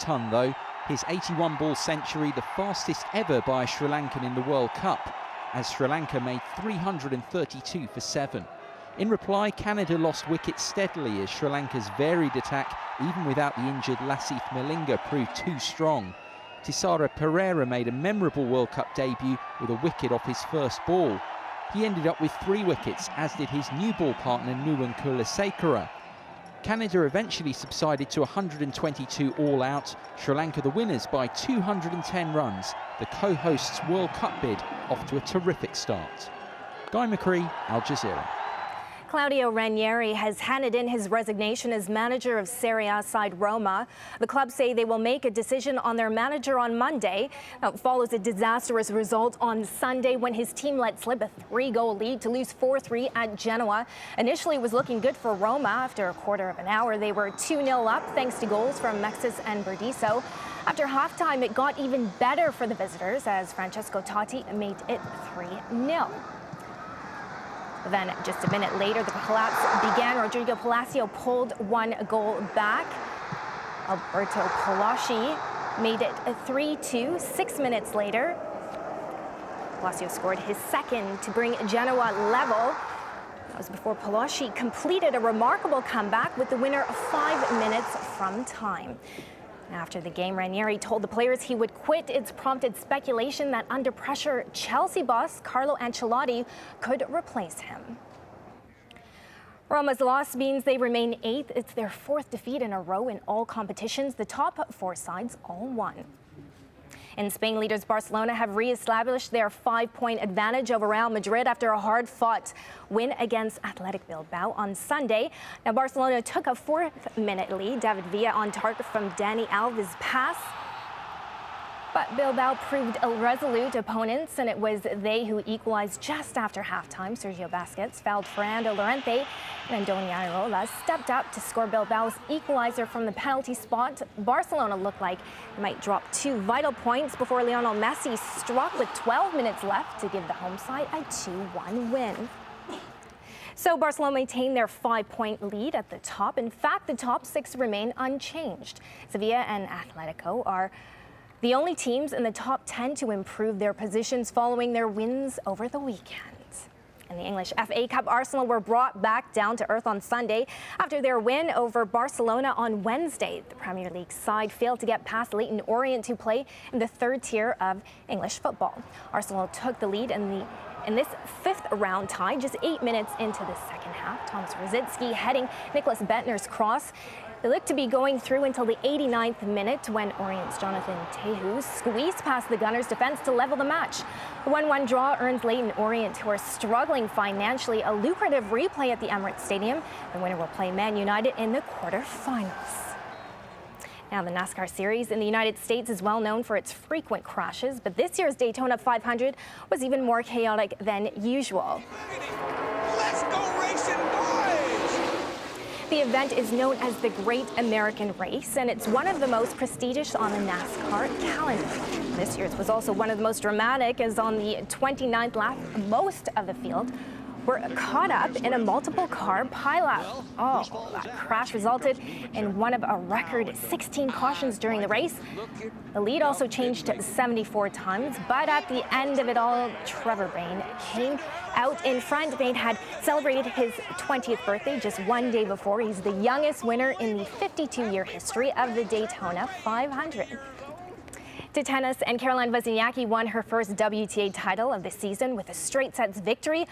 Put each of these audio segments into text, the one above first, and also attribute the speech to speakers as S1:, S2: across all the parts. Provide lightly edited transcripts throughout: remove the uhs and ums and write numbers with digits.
S1: ton though. His 81-ball century, the fastest ever by a Sri Lankan in the World Cup, as Sri Lanka made 332 for 7. In reply, Canada lost wickets steadily as Sri Lanka's varied attack, even without the injured Lasith Malinga, proved too strong. Tisara Pereira made a memorable World Cup debut with a wicket off his first ball. He ended up with 3 wickets, as did his new ball partner Nuwan Kulasekara. Canada eventually subsided to 122 all out, Sri Lanka the winners by 210 runs. The co-hosts' World Cup bid off to a terrific start. Guy McCree, Al Jazeera.
S2: Claudio Ranieri has handed in his resignation as manager of Serie A side Roma. The club say they will make a decision on their manager on Monday. Now, it follows a disastrous result on Sunday when his team let slip a 3-goal lead to lose 4-3 at Genoa. Initially, it was looking good for Roma. After a quarter of an hour, they were 2-0 up thanks to goals from Mexis and Berdiso. After halftime, it got even better for the visitors as Francesco Totti made it 3-0. Then, just a minute later, the collapse began. Rodrigo Palacio pulled 1 goal back. Alberto Palaci made it 3-2. 6 minutes later, Palacio scored his second to bring Genoa level. That was before Palaci completed a remarkable comeback with the winner 5 minutes from time. After the game, Ranieri told the players he would quit. It's prompted speculation that under pressure, Chelsea boss Carlo Ancelotti could replace him. Roma's loss means they remain 8th. It's their 4th defeat in a row in all competitions. The top 4 sides all won. In Spain, leaders Barcelona have re-established their 5-point advantage over Real Madrid after a hard-fought win against Athletic Bilbao on Sunday. Now, Barcelona took a 4th-minute lead. David Villa on target from Dani Alves' pass. But Bilbao proved irresolute opponents, and it was they who equalized just after halftime. Sergio Busquets fouled Fernando Llorente, and Andoni Iraola stepped up to score Bilbao's equalizer from the penalty spot. Barcelona looked like it might drop 2 vital points before Lionel Messi struck with 12 minutes left to give the home side a 2-1 win. So Barcelona maintained their 5-point lead at the top. In fact, the top 6 remain unchanged. Sevilla and Atletico are the only teams in the top 10 to improve their positions following their wins over the weekend. In the English FA Cup, Arsenal were brought back down to earth on Sunday after their win over Barcelona on Wednesday. The Premier League side failed to get past Leyton Orient to play in the 3rd tier of English football. Arsenal took the lead in this 5th round tie just 8 minutes into the second half. Thomas Rositzky heading Nicholas Bentner's cross. They looked to be going through until the 89th minute when Orient's Jonathan Tehu squeezed past the Gunners' defense to level the match. The 1-1 draw earns Leyton Orient, who are struggling financially, a lucrative replay at the Emirates Stadium. The winner will play Man United in the quarterfinals. Now, the NASCAR series in the United States is well known for its frequent crashes, but this year's Daytona 500 was even more chaotic than usual.
S3: Let's go racing, boys!
S2: The event is known as the Great American Race, and it's one of the most prestigious on the NASCAR calendar. This year's was also one of the most dramatic, as on the 29th lap, most of the field were caught up in a multiple-car pileup. Oh, that crash resulted in one of a record 16 cautions during the race. The lead also changed to 74 times, but at the end of it all, Trevor Bayne came out in front. Bayne had celebrated his 20th birthday just 1 day before. He's the youngest winner in the 52-year history of the Daytona 500. To tennis, and Caroline Wozniacki won her first WTA title of the season with a straight sets victory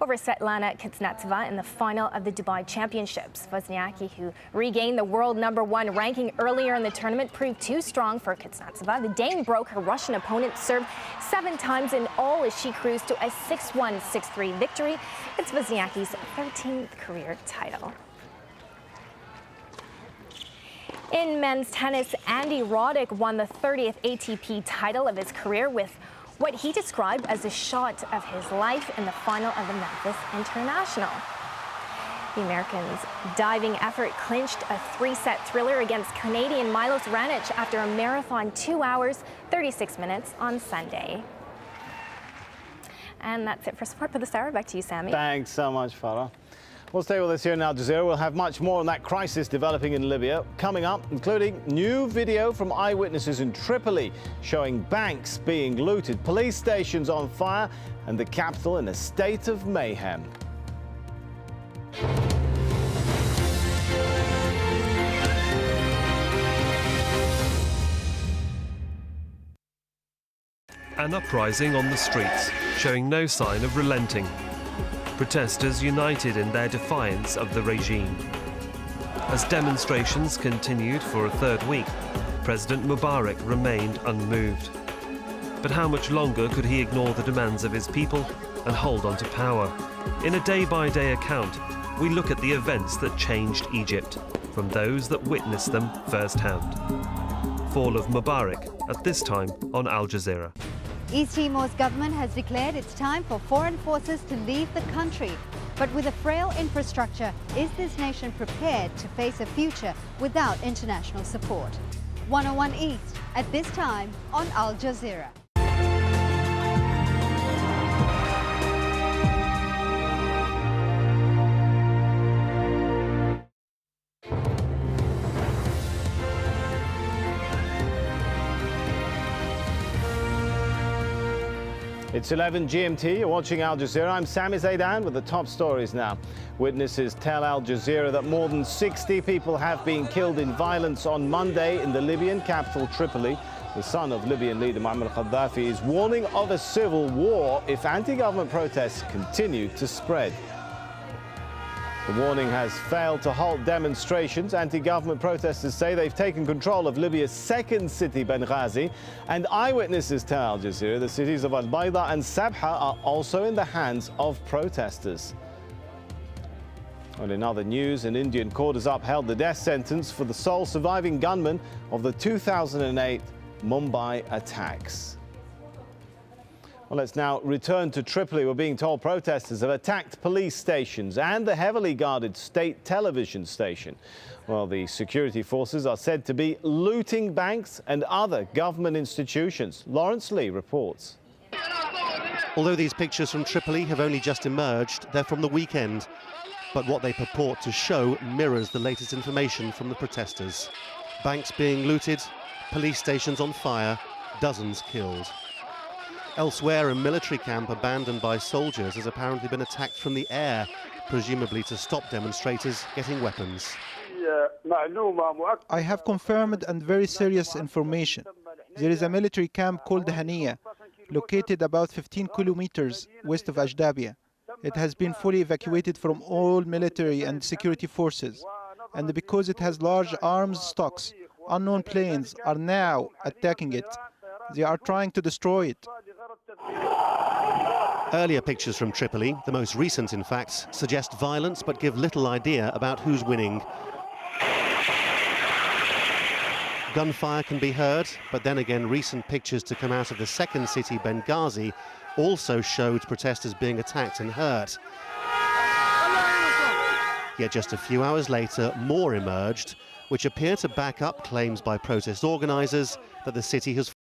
S2: over Svetlana Kuznetsova in the final of the Dubai Championships. Wozniacki, who regained the world #1 ranking earlier in the tournament, proved too strong for Kuznetsova. The Dane broke her Russian opponent's serve 7 times in all as she cruised to a 6-1, 6-3 victory. It's Wozniacki's 13th career title. In men's tennis, Andy Roddick won the 30th ATP title of his career with what he described as a shot of his life in the final of the Memphis International. The American's diving effort clinched a 3-set thriller against Canadian Milos Raonic after a marathon 2 hours, 36 minutes on Sunday. And that's it for Sport for this hour. Back to you, Sammy.
S4: Thanks so much, Farah. Well, stay with us here in AlJazeera. We'll have much more on that crisis developing in Libya coming up, including new video from eyewitnesses in Tripoli showing banks being looted, police stations on fire, and the capital in a state of mayhem.
S5: An uprising on the streets, showing no sign of relenting. Protesters united in their defiance of the regime. As demonstrations continued for a third week, President Mubarak remained unmoved. But how much longer could he ignore the demands of his people and hold on to power? In a day-by-day account, we look at the events that changed Egypt, from those that witnessed them firsthand. Fall of Mubarak, at this time on Al Jazeera.
S6: East Timor's government has declared it's time for foreign forces to leave the country. But with a frail infrastructure, is this nation prepared to face a future without international support? 101 East, at this time on Al Jazeera.
S4: It's 11 GMT, you're watching Al Jazeera. I'm Sami Zaidan with the top stories now. Witnesses tell Al Jazeera that more than 60 people have been killed in violence on Monday in the Libyan capital Tripoli. The son of Libyan leader Muammar Gaddafi is warning of a civil war if anti-government protests continue to spread. The warning has failed to halt demonstrations. Anti-government protesters say they've taken control of Libya's second city, Benghazi. And eyewitnesses tell Al Jazeera the cities of Al-Bayda and Sabha are also in the hands of protesters. Well, in other news, an Indian court has upheld the death sentence for the sole surviving gunman of the 2008 Mumbai attacks. Well, let's now return to Tripoli. We're being told protesters have attacked police stations and the heavily guarded state television station. Well, the security forces are said to be looting banks and other government institutions. Lawrence Lee reports.
S7: Although these pictures from Tripoli have only just emerged, they're from the weekend. But what they purport to show mirrors the latest information from the protesters. Banks being looted, police stations on fire, dozens killed. Elsewhere, a military camp abandoned by soldiers has apparently been attacked from the air, presumably to stop demonstrators getting weapons.
S8: I have confirmed and very serious information. There is a military camp called Haniya, located about 15 kilometers west of Ajdabia. It has been fully evacuated from all military and security forces. And because it has large arms stocks, unknown planes are now attacking it. They are trying to destroy it.
S7: Earlier pictures from Tripoli, the most recent in fact, suggest violence but give little idea about who's winning. Gunfire can be heard, but then again recent pictures to come out of the second city, Benghazi, also showed protesters being attacked and hurt. Yet just a few hours later, more emerged, which appear to back up claims by protest organisers that the city has